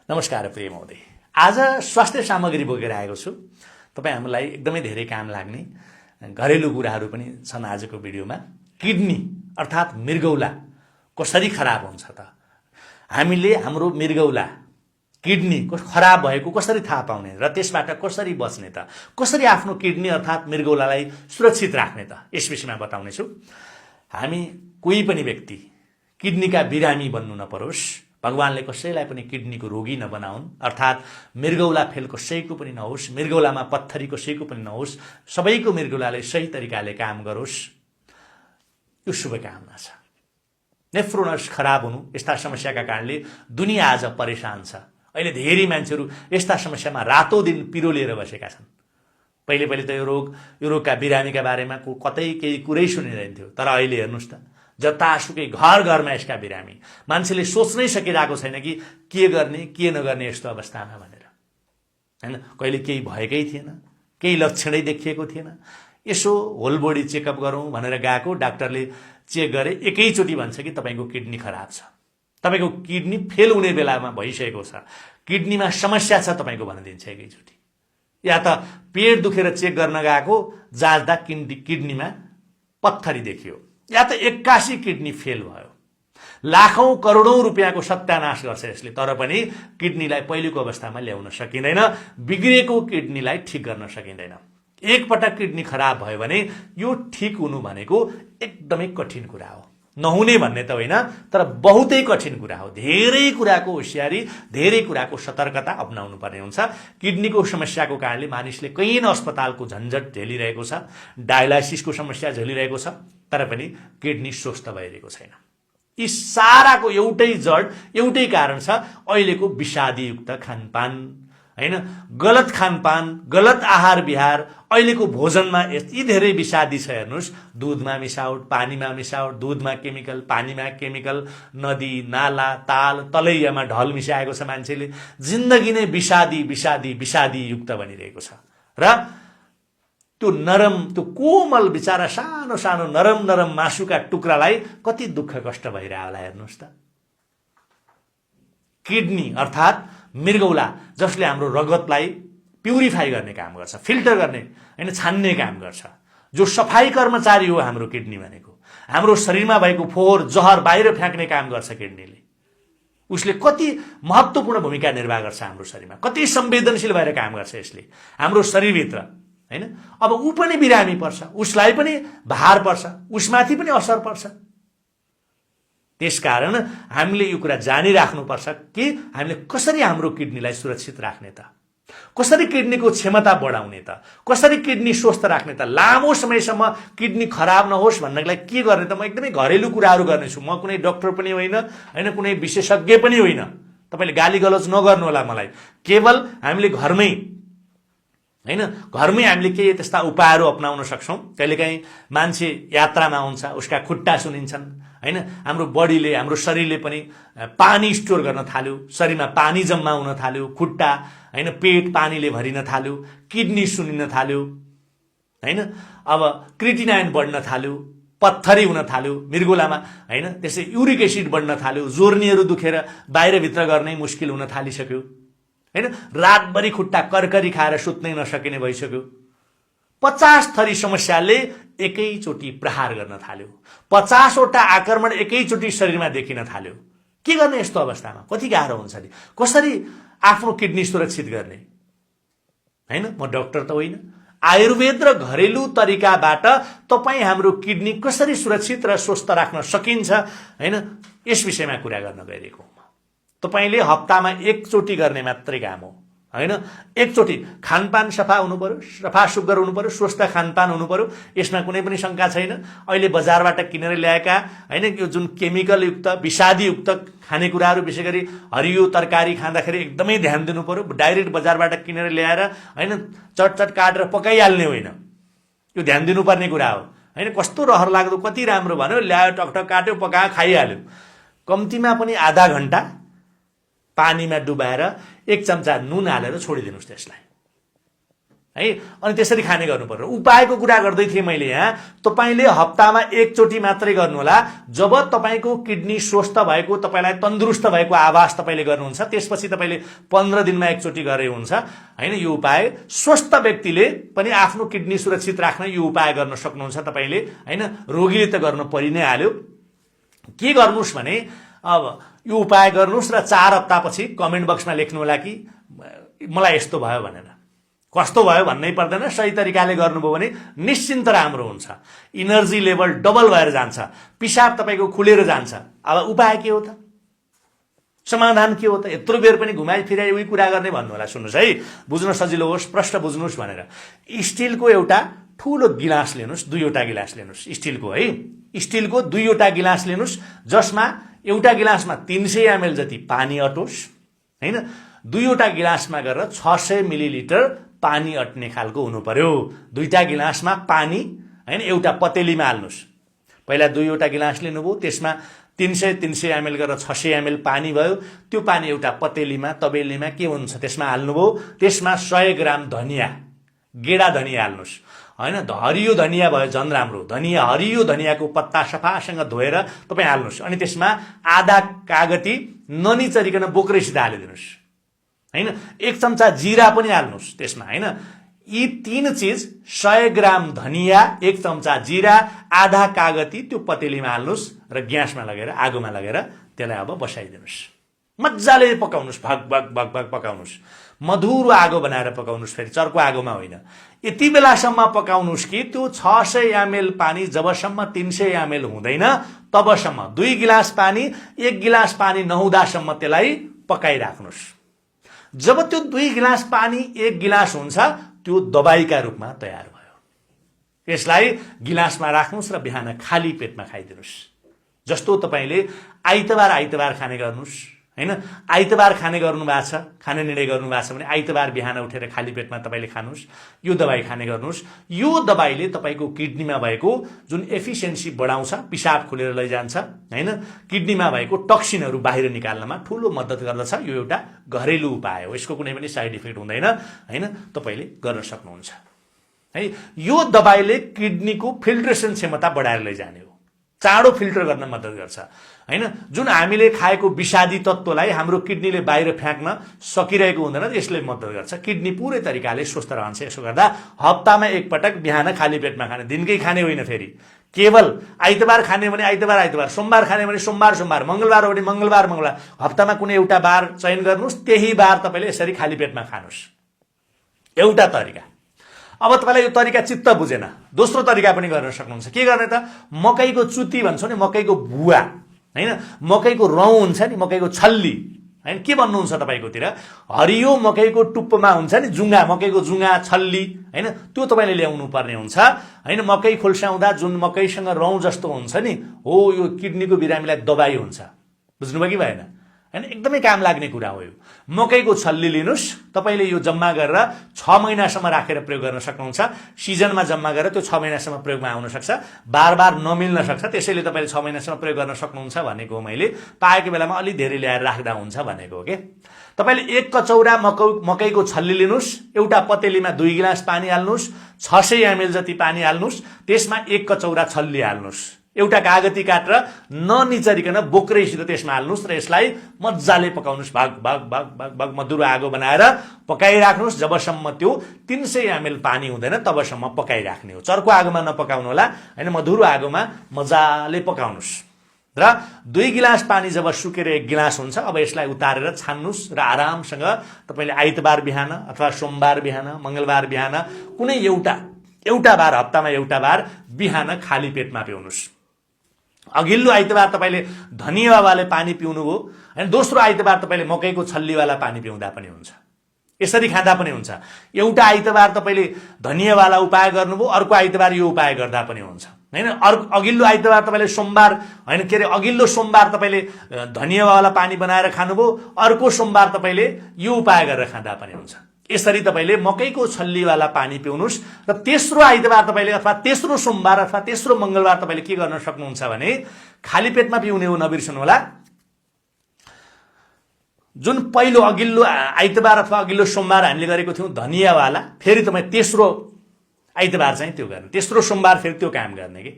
नमस्कार प्रिय महोदय। आज स्वास्थ्य सामग्री बोकेर आएको छु। तपाईँ हामीलाई एकदमै धेरै काम लाग्ने घरेलु कुराहरू पनि छन् आजको भिडियोमा। किडनी अर्थात् मृगौला कसरी खराब हुन्छ त? हामीले हाम्रो मृगौला किडनी खराब भएको कसरी थाहा पाउने र त्यसबाट कसरी बच्ने त? कसरी आफ्नो किडनी अर्थात् मृगौलालाई सुरक्षित राख्ने त? यस विषयमा बताउने छु। हामी कोही पनि व्यक्ति किडनीका बिरामी बन्नु नपरोस्, भगवानले कसैलाई पनि किडनीको रोगी नबनाउन्, अर्थात् मृगौला फेल कसैको पनि नहोस्, मृगौलामा पत्थरी कसैको पनि नहोस्, सबैको मृगौलाले सही तरिकाले काम गरोस्, यो शुभकामना छ। नेफ्रोनस खराब हुनु यस्ता समस्याका कारणले दुनिया आज परेशान छ। अहिले धेरै मान्छेहरू यस्ता समस्यामा रातौं दिन पिरो लिएर बसेका छन्। पहिले त यो रोगका बिरामीका बारेमा कतै केही कुरै सुनिँदैन थियो, तर अहिले हेर्नुहोस् त, जतासुकै घर घरमा यसका बिरामी। मान्छेले सोच्नै सकिरहेको छैन कि के गर्ने के नगर्ने यस्तो अवस्थामा भनेर, हैन? कहिले केही भएकै थिएन, केही लक्षणै देखिएको थिएन। यसो होल बडी चेकअप गरौँ भनेर गएको, डाक्टरले चेक गरे, एकैचोटि भन्छ कि तपाईँको किडनी खराब छ, तपाईँको किडनी फेल हुने बेलामा भइसकेको छ, किडनीमा समस्या छ तपाईँको भनिदिन्छ एकैचोटि। या त पेट दुखेर चेक गर्न गएको, जाँच्दा किडनीमा पत्थरी देखियो, या त 81 किडनी फेल भयो। लाखौं करोडौं रुपियाँको सत्यानाश गर्छ यसले, तर पनि किडनीलाई पहिलेको अवस्थामा ल्याउन सकिँदैन, बिग्रिएको किडनीलाई ठिक गर्न सकिँदैन। एकपटक किडनी खराब भयो भने यो ठिक हुनु भनेको एकदमै कठिन कुरा हो। नहुने भन्ने त होइन, तर बहुतै कठिन कुरा हो। धेरै कुराको होशियारी, धेरै कुराको सतर्कता अपनाउनु पर्ने हुन्छ। किडनीको समस्याको कारणले मानिसले कैयन अस्पतालको झन्झट झेलिरहेको छ, डायलाइसिसको समस्या झेलिरहेको छ, तर पनि किडनी स्वस्थ भइरहेको छैन। यी साराको एउटै जड, एउटै कारण छ, अहिलेको विषादीयुक्त खानपान, हैन? गलत खानपान, गलत आहार विहार। अहिलेको भोजनमा यति धेरै विषादी छ, हेर्नुहोस्। दूधमा मिसावट, पानीमा मिसावट, दूधमा केमिकल, पानीमा केमिकल, नदी नाला ताल तलैयामा ढल मिसाएको छ। मान्छेले जिन्दगी नै विषादी विषादी विषादी युक्त बनिरहेको छ। र त्यो नरम, त्यो कोमल बिचारा सानो सानो नरम नरम मासुका टुक्रालाई कति दुःख कष्ट भइरह्यो होला, हेर्नुहोस् त। किडनी अर्थात् मृगौला, जसले हाम्रो रगतलाई प्युरिफाई गर्ने काम गर्छ, फिल्टर गर्ने, हैन, छान्ने काम गर्छ, जो सफाई कर्मचारी हो हाम्रो किडनी भनेको। हाम्रो शरीरमा भएको फोहोर जहर बाहिर फ्याँक्ने काम गर्छ किडनीले। उसले कति महत्त्वपूर्ण भूमिका निर्वाह गर्छ हाम्रो शरीरमा, कति संवेदनशील भएर काम गर्छ यसले हाम्रो शरीरभित्र, हैन? अब ऊ पनि बिरामी पर्छ, उसलाई पनि भार पर्छ, उसमाथि पनि असर पर्छ। त्यसकारण हामीले यो कुरा जानिराख्नुपर्छ कि हामीले कसरी हाम्रो किडनीलाई सुरक्षित राख्ने त, कसरी किडनीको क्षमता बढाउने त, कसरी किडनी स्वस्थ राख्ने त, लामो समयसम्म किडनी खराब नहोस् भन्नको लागि के गर्ने त। म एकदमै घरेलु कुराहरू गर्नेछु। म कुनै डाक्टर पनि होइन, हैन, कुनै विशेषज्ञ पनि होइन। तपाईँले गाली गलौज नगर्नु होला मलाई। केवल हामीले घरमै, हैन, घरमै हामीले केही त्यस्ता उपायहरू अपनाउन सक्छौँ। कहिलेकाहीँ मान्छे यात्रामा हुन्छ, उसका खुट्टा सुनिन्छन्, हैन? हाम्रो बडीले, हाम्रो शरीरले पनि पानी स्टोर गर्न थाल्यो, शरीरमा पानी जम्मा हुन थाल्यो, खुट्टा, हैन, पेट पानीले भरिन थाल्यो, किडनी सुनिन थाल्यो, हैन? अब क्रिटिनाइन बढ्न थाल्यो, पत्थरी हुन थाल्यो मृगौलामा, हैन? त्यसै युरिक एसिड बढ्न थाल्यो, जोर्नीहरू दुखेर बाहिरभित्र गर्नै मुस्किल हुन थालिसक्यो, हैन? रातभरि खुट्टा करकरी खाएर सुत्नै नसकिने भइसक्यो। 50 थरी समस्याले एकैचोटि प्रहार गर्न थाल्यो, 50 वटा आक्रमण एकैचोटि शरीरमा देखिन थाल्यो। के गर्ने यस्तो अवस्थामा? कति गाह्रो हुन्छ नि। कसरी आफ्नो किडनी सुरक्षित गर्ने, हैन? म डाक्टर त होइन। आयुर्वेद र घरेलु तरिकाबाट तपाईँ हाम्रो किडनी कसरी सुरक्षित र स्वस्थ राख्न सकिन्छ, हैन, यस विषयमा कुरा गर्न गइरहेको हुँ। तपाईले हप्तामा एकचोटि गर्ने मात्रै काम हो, हैन? एकचोटि खानपान सफा हुनु पर्यो, सफा सुग्घर हुनु पर्यो, स्वस्थ खानपान हुनु पर्यो। यसमा कुनै पनि शंका छैन। अहिले बजारबाट किनेर ल्याएका, हैन, यो जुन केमिकल युक्त विषादी युक्त खानेकुराहरू, विशेष गरी हरियो तरकारी खाँदाखेरि एकदमै ध्यान दिनु पर्यो। डाइरेक्ट बजारबाट किनेर ल्याएर, हैन, चटचट काटेर पकाइहाल्ने होइन, यो ध्यान दिनुपर्ने कुरा हो, हैन? कस्तो रहर लाग्दो, कति राम्रो भन्यो, ल्यायो, टकटक काट्यो, पकायो, खाइहाल्यो। कम्तीमा पनि आधा घण्टा पानीमा डुबाएर 1 चम्चा नुन हालेर छोडिदिनुस् त्यसलाई, है। अनि त्यसरी खाने गर्नु पर्यो। उपायको कुरा गर्दै थिएँ मैले यहाँ, तपाईँले हप्तामा एकचोटि मात्रै गर्नुहोला। जब तपाईँको किडनी स्वस्थ भएको, तपाईँलाई तन्दुरुस्त भएको आभास तपाईँले गर्नुहुन्छ, त्यसपछि तपाईँले 15 दिनमा एकचोटि गरे हुन्छ हैन। यो उपाय स्वस्थ व्यक्तिले पनि आफ्नो किडनी सुरक्षित राख्न यो उपाय गर्न सक्नुहुन्छ तपाईँले हैन। रोगीले त गर्न परि नै हाल्यो। के गर्नुस् भने अब यो उपाय गर्नुस् र 4 हप्तापछि कमेन्ट बक्समा लेख्नु होला कि मलाई यस्तो भयो भनेर। कस्तो भयो भन्नै पर्दैन, सही तरिकाले गर्नुभयो भने निश्चिन्त राम्रो हुन्छ। इनर्जी लेभल डबल भएर जान्छ, पिसाब तपाईँको खुलेर जान्छ। अब उपाय के हो त, समाधान के हो त? यत्रो बेर पनि घुमाइ फिराइ उही कुरा गर्ने भन्नु होला। सुन्नुहोस् है, बुझ्न सजिलो होस्, प्रश्न बुझ्नुहोस् भनेर। स्टिलको एउटा ठुलो गिलास लिनुहोस्, 2वटा गिलास लिनुहोस् स्टिलको है। स्टिलको 2वटा गिलास लिनुहोस्, जसमा एउटा गिलासमा 300 ml जति पानी अटोस् हैन। 2वटा गिलासमा गरेर 600 मिलिलिटर पानी अट्ने खालको हुनु पर्यो। 2टा गिलासमा पानी हैन, एउटा पतेलीमा हाल्नुहोस्। पहिला 2वटा गिलास लिनुभयो, त्यसमा 300 ml गरेर 600 ml पानी भयो। त्यो पानी एउटा पतेलीमा तबेलीमा के हुन्छ त्यसमा हाल्नुभयो। त्यसमा 100 ग्राम धनिया, गेडा धनिया हाल्नुहोस् हैन। हरियो धनिया भयो झन् राम्रो। धनिया, हरियो धनियाको पत्ता सफासँग धोएर तपाईँ हाल्नुहोस्। अनि त्यसमा आधा कागती ननिचरिकन बोक्रेसित हालिदिनुहोस् हैन। 1 चम्चा जिरा पनि हाल्नुहोस् त्यसमा हैन। यी 3 चिज 100 ग्राम धनिया, 1 चम्चा जिरा, आधा कागती त्यो पतेलीमा हाल्नुहोस् र ग्यासमा लगेर आगोमा लगेर त्यसलाई अब बसाइदिनुहोस्। मजाले पकाउनुहोस्, भग भग भग भग पकाउनुहोस्। मधुरो आगो बनाएर पकाउनुहोस्, फेरि चर्को आगोमा होइन। यति बेलासम्म पकाउनुहोस् कि त्यो 600 ml पानी जबसम्म 300 ml हुँदैन तबसम्म 2 गिलास पानी 1 गिलास पानी नहुँदासम्म त्यसलाई पकाइराख्नुहोस्। जब त्यो 2 गिलास पानी 1 गिलास हुन्छ, त्यो दबाईका रूपमा तयार भयो। यसलाई गिलासमा राख्नुहोस् र बिहान खाली पेटमा खाइदिनुहोस्। जस्तो तपाईँले आइतबार खाने गर्नुहोस् हैन। आइतबार खाने गर्नु भएको छ, खाने निर्णय गर्नु भएको छ भने आइतबार बिहान उठेर खाली पेटमा तपाईँले खानुहोस्। यो दबाई खाने गर्नुहोस्। यो दबाईले तपाईँको किडनीमा भएको जुन एफिसिएन्सी बढाउँछ, पिसाब खुलेर लैजान्छ हैन, किडनीमा भएको टक्सिनहरू बाहिर निकाल्नमा ठुलो मद्दत गर्दछ। यो एउटा घरेलु उपाय हो, यसको कुनै पनि साइड इफेक्ट हुँदैन हैन। तपाईँले गर्न सक्नुहुन्छ है। यो दबाईले किडनीको फिल्ट्रेसन क्षमता बढाएर लैजाने हो, चाँडो फिल्टर गर्न मद्दत गर्छ हैन। जुन हामीले खाएको विषादी तत्त्वलाई हाम्रो किडनीले बाहिर फ्याँक्न सकिरहेको हुँदैन, यसले मद्दत गर्छ। किडनी पुरै तरिकाले स्वस्थ रहन्छ। यसो गर्दा हप्तामा 1 पटक बिहान खाली पेटमा खाने, दिनकै खाने होइन। फेरि केवल आइतबार खाने भने आइतबार, सोमबार खाने भने सोमबार, मंगलबार हो भने मंगलबार, हप्तामा कुनै एउटा बार चयन गर्नुहोस्, त्यही बार तपाईँले यसरी खाली पेटमा खानुहोस्। एउटा तरिका। अब तपाईँलाई यो तरिका चित्त बुझेन, दोस्रो तरिका पनि गर्न सक्नुहुन्छ। के गर्ने त? मकैको चुती भन्छौँ नि, मकैको बुवा हैन, मकैको रौँ हुन्छ नि, मकैको छल्ली हैन, के भन्नुहुन्छ तपाईँकोतिर? हरियो मकैको टुप्पोमा हुन्छ नि जुङ्गा, मकैको जुङ्गा छल्ली हैन, त्यो तपाईँले ल्याउनु पर्ने हुन्छ हैन। मकै खोल्साउँदा जुन मकैसँग रौँ जस्तो हुन्छ नि, हो यो किडनीको बिरामीलाई दबाई हुन्छ। बुझ्नुभयो कि भएन हैन? एकदमै काम लाग्ने कुरा हो यो। मकैको छल्ली लिनुहोस्, तपाईँले यो जम्मा गरेर 6 महिनासम्म राखेर प्रयोग गर्न सक्नुहुन्छ। सिजनमा जम्मा गरेर त्यो 6 महिनासम्म प्रयोगमा आउन सक्छ, बार नमिल्न सक्छ। त्यसैले तपाईँले 6 महिनासम्म प्रयोग गर्न सक्नुहुन्छ भनेको हो। मैले पाएको बेलामा अलि धेरै ल्याएर राख्दा हुन्छ भनेको हो के। तपाईँले 1 कचौरा मकैको छल्ली लिनुहोस्, एउटा पतेलीमा 2 गिलास पानी हाल्नुहोस्, 600 ml जति पानी हाल्नुहोस्, त्यसमा 1 कचौरा छल्ली हाल्नुहोस्। एउटा कागती काटेर ननिचरिकन बोक्रेसित त्यसमा हाल्नुहोस् र यसलाई मजाले पकाउनुहोस्। भाग भाग भाग भाग भाग मधुरो आगो बनाएर पकाइराख्नुहोस्। जबसम्म त्यो 300 ml पानी हुँदैन तबसम्म पकाइराख्ने हो। चर्को आगोमा नपकाउनु होला हैन, मधुरो आगोमा मजाले पकाउनुहोस्। र 2 गिलास पानी जब सुकेर 1 गिलास हुन्छ, अब यसलाई उतारेर छान्नुहोस् र आरामसँग तपाईँले आइतबार बिहान अथवा सोमबार बिहान, मंगलबार बिहान कुनै एउटा बार, हप्तामा एउटा बार बिहान खाली पेटमा पिउनुहोस्। अघिल्लो आइतबार तपाईँले धनियावाला पानी पिउनुभयो हैन, दोस्रो आइतबार तपाईँले मकैको छल्लीवाला पानी पिउँदा पनि हुन्छ। यसरी खाँदा पनि हुन्छ। एउटा आइतबार तपाईँले धनियावाला उपाय गर्नुभयो, अर्को आइतबार यो उपाय गर्दा पनि हुन्छ हैन। अघिल्लो आइतबार तपाईँले सोमबार हैन, के अरे अघिल्लो सोमबार तपाईँले धनियावाला पानी बनाएर खानुभयो, अर्को सोमबार तपाईँले यो उपाय गरेर खाँदा पनि हुन्छ। यसरी तपाईँले मकैको छल्लीवाला पानी पिउनुहोस् र तेस्रो आइतबार तपाईँले अथवा तेस्रो सोमबार अथवा तेस्रो मंगलबार तपाईँले के गर्न सक्नुहुन्छ भने खाली पेटमा पिउने हो, नबिर्सनु होला। जुन पहिलो अघिल्लो आइतबार अथवा अघिल्लो सोमबार हामीले गरेको थियौँ धनियावाला, फेरि तपाईँ तेस्रो आइतबार चाहिँ त्यो गर्ने, तेस्रो सोमबार फेरि त्यो काम गर्ने कि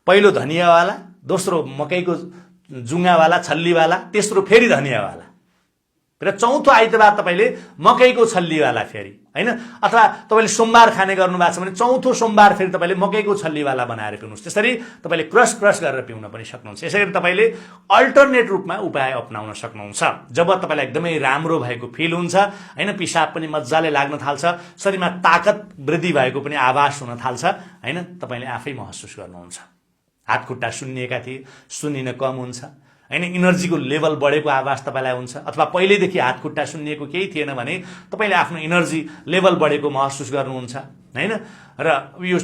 पहिलो धनियावाला, दोस्रो मकैको जुङ्गावाला छल्लीवाला, तेस्रो फेरि धनियावाला, र चौथो आइतबार तपाईँले मकैको छल्लीवाला फेरि होइन, अथवा तपाईँले सोमबार खाने गर्नुभएको छ भने चौथो सोमबार फेरि तपाईँले मकैको छल्लीवाला बनाएर पिउनुहोस्। त्यसरी तपाईँले क्रस गरेर पिउन पनि सक्नुहुन्छ। यसै गरी तपाईँले अल्टरनेट रूपमा उपाय अपनाउन सक्नुहुन्छ। जब तपाईँलाई एकदमै राम्रो भएको फिल हुन्छ होइन, पिसाब पनि मजाले लाग्न थाल्छ, शरीरमा ताकत वृद्धि भएको पनि आभास हुन थाल्छ होइन, तपाईँले आफै महसुस गर्नुहुन्छ। हात खुट्टा सुन्निएका थिए, सुन्निन कम हुन्छ होइन, इनर्जीको लेभल बढेको आवाज तपाईँलाई हुन्छ, अथवा पहिल्यैदेखि हात खुट्टा सुन्निएको केही थिएन भने तपाईँले आफ्नो इनर्जी लेभल बढेको महसुस गर्नुहुन्छ होइन, र यो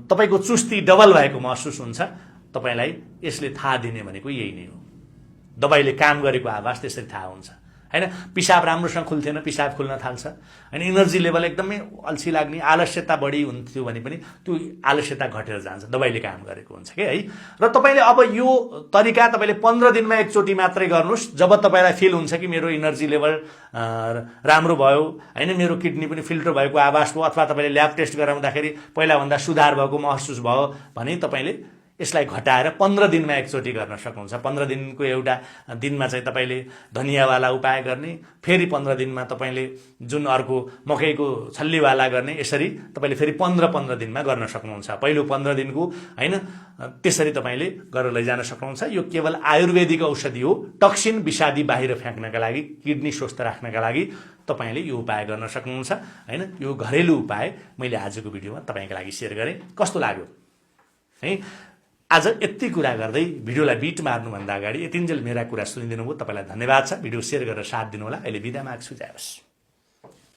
तपाईँको चुस्ती डबल भएको महसुस हुन्छ। तपाईँलाई यसले थाहा दिने भनेको यही नै हो। दबाईले काम गरेको आवाज त्यसरी थाहा हुन्छ होइन। पिसाब राम्रोसँग खुल्थेन, पिसाब खुल्न थाल्छ होइन, इनर्जी लेभल एकदमै अल्छी लाग्ने, आलस्यता बढी हुन्थ्यो भने पनि त्यो आलस्यता घटेर जान्छ, दबाईले काम गरेको हुन्छ कि है। र तपाईँले अब यो तरिका तपाईँले 15 दिनमा एकचोटि मात्रै गर्नुहोस्। जब तपाईँलाई फिल हुन्छ कि मेरो इनर्जी लेभल राम्रो भयो होइन, मेरो किडनी पनि फिल्टर भएको आवाज भयो, अथवा तपाईँले ल्याब टेस्ट गराउँदाखेरि पहिलाभन्दा सुधार भएको महसुस भयो भने तपाईँले यसलाई घटाएर 15 दिनमा एकचोटि गर्न सक्नुहुन्छ। 15 दिनको एउटा दिनमा चाहिँ तपाईँले धनियावाला उपाय गर्ने, फेरि 15 दिनमा तपाईँले जुन अर्को मकैको छल्लीवाला गर्ने, यसरी तपाईँले फेरि 15 दिनमा गर्न सक्नुहुन्छ। पहिलो 15 दिनको होइन, त्यसरी तपाईँले गरेर लैजान सक्नुहुन्छ। यो केवल आयुर्वेदिक औषधि हो। टक्सिन विषादी बाहिर फ्याँक्नका लागि, किडनी स्वस्थ राख्नका लागि तपाईँले यो उपाय गर्न सक्नुहुन्छ होइन। यो घरेलु उपाय मैले आजको भिडियोमा तपाईँको लागि सेयर गरेँ। कस्तो लाग्यो है? आज यति कुरा गर्दै भिडियोलाई बिट मार्नुभन्दा अगाडि यतिन्जेल मेरा कुरा सुनिदिनु भयो, तपाईँलाई धन्यवाद छ। भिडियो सेयर गरेर साथ दिनुहोला। अहिले बिदा माग्छु। जय होस्।